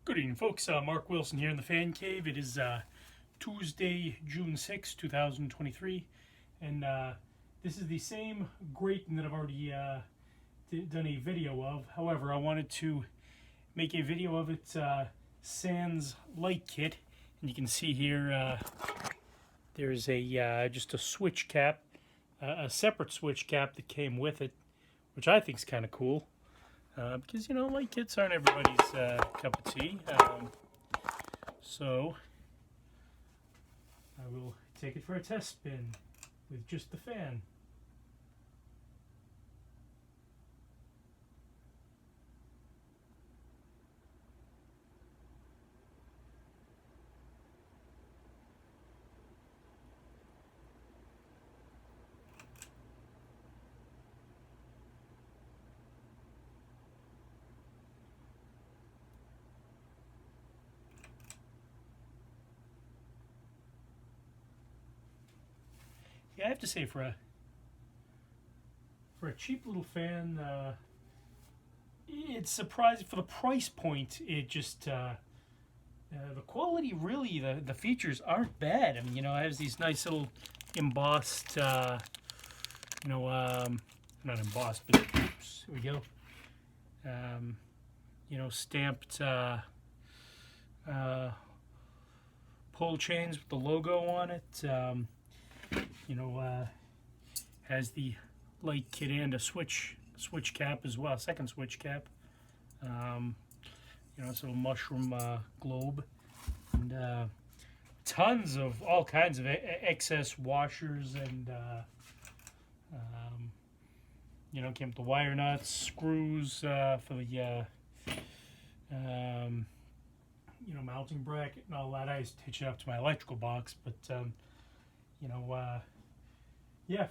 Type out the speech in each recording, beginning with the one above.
Good evening, folks. Mark Wilson here in the Fan Cave. It is Tuesday, June 6, 2023, and this is the same Grayton that I've already done a video of. However, I wanted to make a video of it sans light kit, and you can see here there's a just a switch cap, a separate switch cap that came with it, which I think is kind of cool. Because, you know, light kits aren't everybody's cup of tea. So, I will take it for a test spin with just the fan. Yeah, I have to say, for a cheap little fan, it's surprising for the price point. It just the quality, really, the features aren't bad. I mean, you know, it has these nice little embossed, not embossed, but oops, here we go. You know, stamped pull chains with the logo on it. Has the light kit and a switch cap as well, second switch cap. It's a mushroom globe, and tons of all kinds of excess washers, and came with the wire nuts, screws for the mounting bracket and all that. I used to hitch it up to my electrical box, but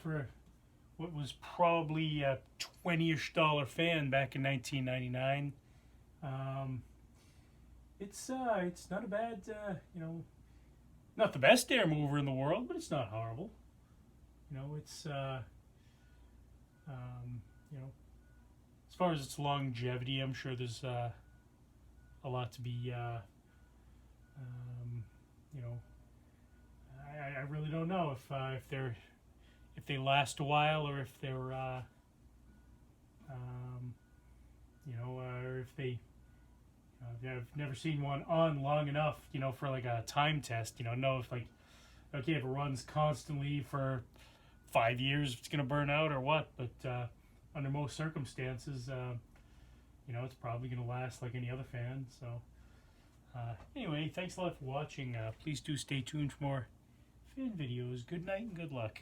for what was probably a $20-ish fan back in 1999, it's not a bad, not the best air mover in the world, but it's not horrible. It's as far as its longevity, I'm sure there's a lot to be, I really don't know if they last a while, or if they're or if they I've never seen one on long enough, for like a time test, know if, like, okay, if it runs constantly for 5 years, it's gonna burn out or what. But under most circumstances, it's probably gonna last like any other fan. So anyway, thanks a lot for watching. Please do stay tuned for more fan videos. Good night and good luck.